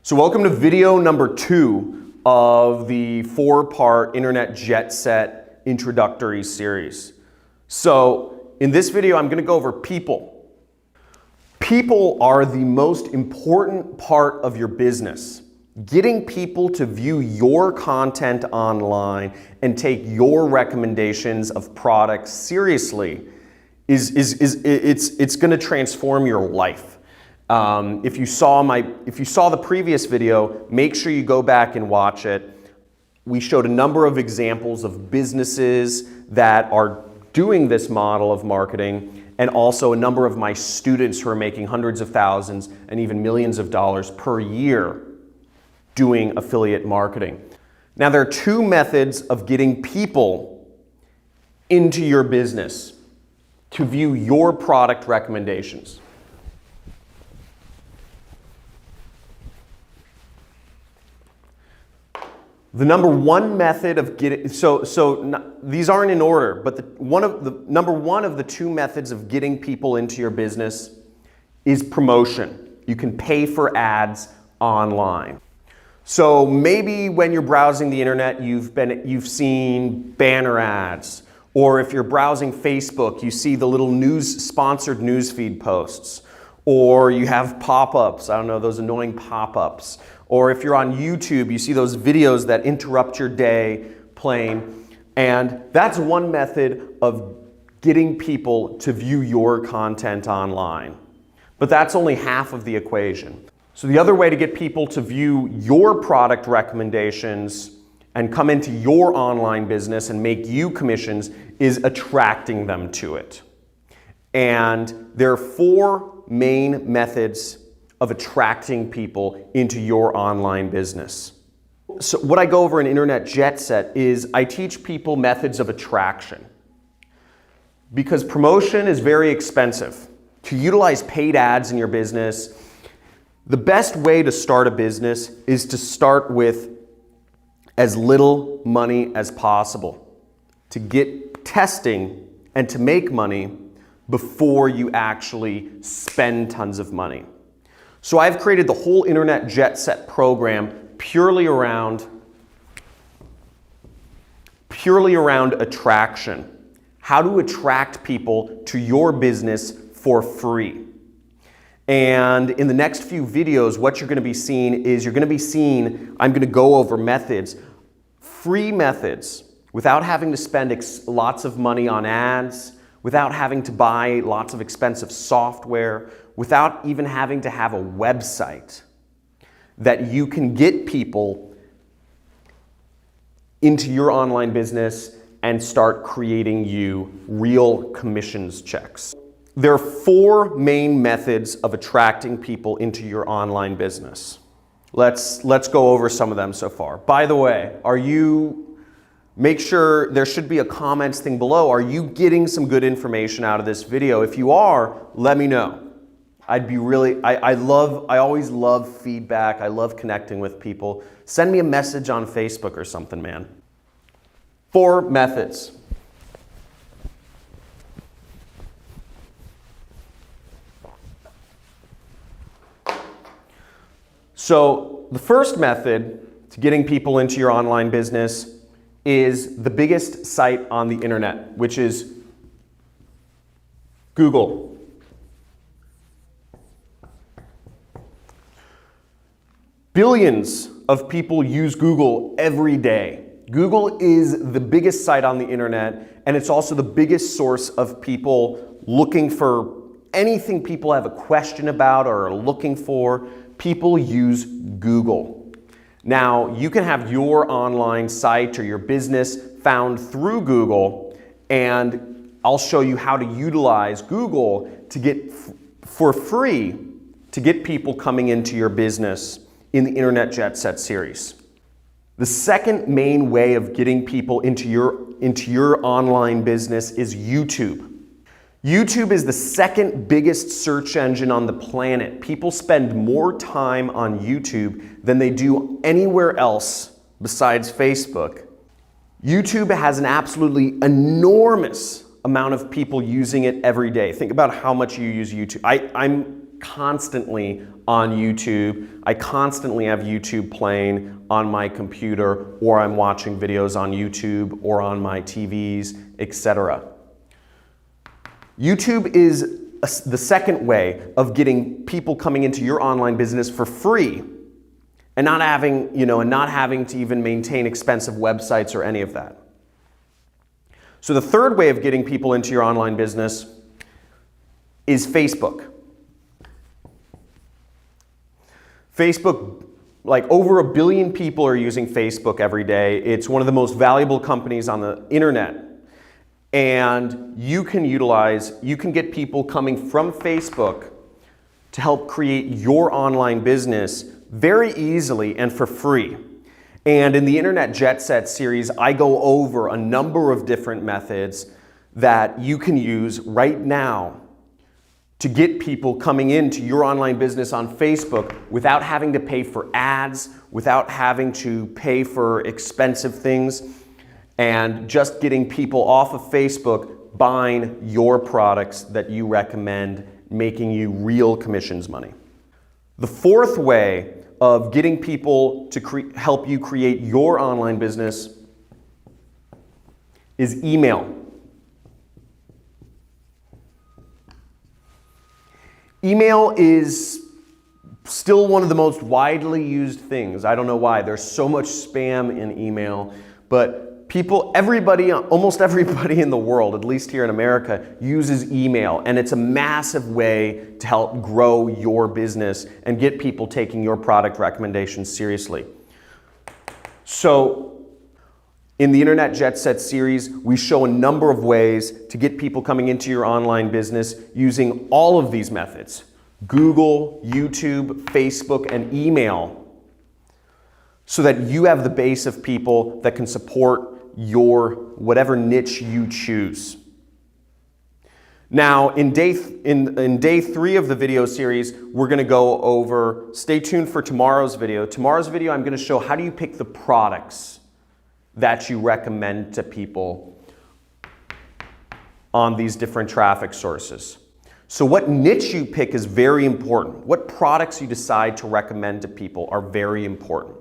So welcome to video number 2 of the 4-part Internet Jet Set introductory series. So in this video, I'm going to go over people. People are the most important part of your business. Getting people to view your content online and take your recommendations of products seriously it's going to transform your life. If you saw the previous video, make sure you go back and watch it. We showed a number of examples of businesses that are doing this model of marketing, and also a number of my students who are making hundreds of thousands and even millions of dollars per year doing affiliate marketing. Now, there are 2 methods of getting people into your business to view your product recommendations. The number one method of getting, these aren't in order, but number one of the 2 methods of getting people into your business is promotion. You can pay for ads online. So maybe when you're browsing the internet, you've seen banner ads, or if you're browsing Facebook, you see the little sponsored newsfeed posts, or you have pop-ups, I don't know, those annoying pop-ups. Or if you're on YouTube, you see those videos that interrupt your day playing. And that's one method of getting people to view your content online. But that's only half of the equation. So the other way to get people to view your product recommendations and come into your online business and make you commissions is attracting them to it. And there are 4 main methods of attracting people into your online business. So what I go over in Internet Jet Set is I teach people methods of attraction. Because promotion is very expensive. To utilize paid ads in your business, the best way to start a business is to start with as little money as possible, to get testing and to make money before you actually spend tons of money. So I've created the whole Internet Jet Set program purely around attraction. How to attract people to your business for free. And in the next few videos, what you're going to be seeing is I'm going to go over methods, free methods, without having to spend lots of money on ads, without having to buy lots of expensive software, without even having to have a website, that you can get people into your online business and start creating you real commissions checks. There are 4 main methods of attracting people into your online business. Let's go over some of them so far. By the way, make sure there should be a comments thing below. Are you getting some good information out of this video? If you are, let me know. I always love feedback. I love connecting with people. Send me a message on Facebook or something, man. 4 methods. So the first method to getting people into your online business is the biggest site on the internet, which is Google. Billions of people use Google every day. Google is the biggest site on the internet, and it's also the biggest source of people looking for anything people have a question about or are looking for. People use Google. Now, you can have your online site or your business found through Google, and I'll show you how to utilize Google to get for free to get people coming into your business in the Internet Jet Set series. The second main way of getting people into your online business is YouTube. YouTube is the second biggest search engine on the planet. People spend more time on YouTube than they do anywhere else besides Facebook. YouTube has an absolutely enormous amount of people using it every day. Think about how much you use YouTube. constantly on YouTube. I constantly have YouTube playing on my computer, or I'm watching videos on YouTube or on my TVs, etc. YouTube is the second way of getting people coming into your online business for free and not having, to even maintain expensive websites or any of that. So the third way of getting people into your online business is Facebook. Facebook, like over 1 billion people are using Facebook every day. It's one of the most valuable companies on the internet. And you can get people coming from Facebook to help create your online business very easily and for free. And in the Internet Jet Set series, I go over a number of different methods that you can use right now to get people coming into your online business on Facebook without having to pay for ads, without having to pay for expensive things, and just getting people off of Facebook buying your products that you recommend, making you real commissions money. The fourth way of getting people to help you create your online business is email. Email is still one of the most widely used things. I don't know why. There's so much spam in email, but almost everybody in the world, at least here in America, uses email, and it's a massive way to help grow your business and get people taking your product recommendations seriously. So in the Internet Jet Set series, we show a number of ways to get people coming into your online business using all of these methods: Google, YouTube, Facebook, and email, so that you have the base of people that can support your whatever niche you choose. Now, in day 3 of the video series, we're going to go over, stay tuned for tomorrow's video. Tomorrow's video, I'm going to show how do you pick the products that you recommend to people on these different traffic sources. So what niche you pick is very important. What products you decide to recommend to people are very important.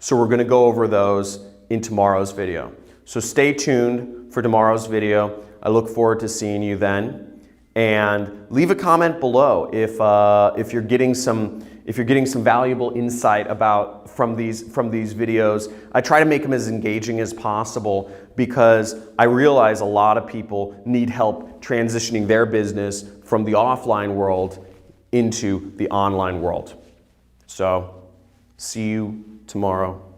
So we're going to go over those in tomorrow's video. So stay tuned for tomorrow's video. I look forward to seeing you then. And leave a comment below if you're getting some valuable insight from these videos. I try to make them as engaging as possible because I realize a lot of people need help transitioning their business from the offline world into the online world. So see you tomorrow.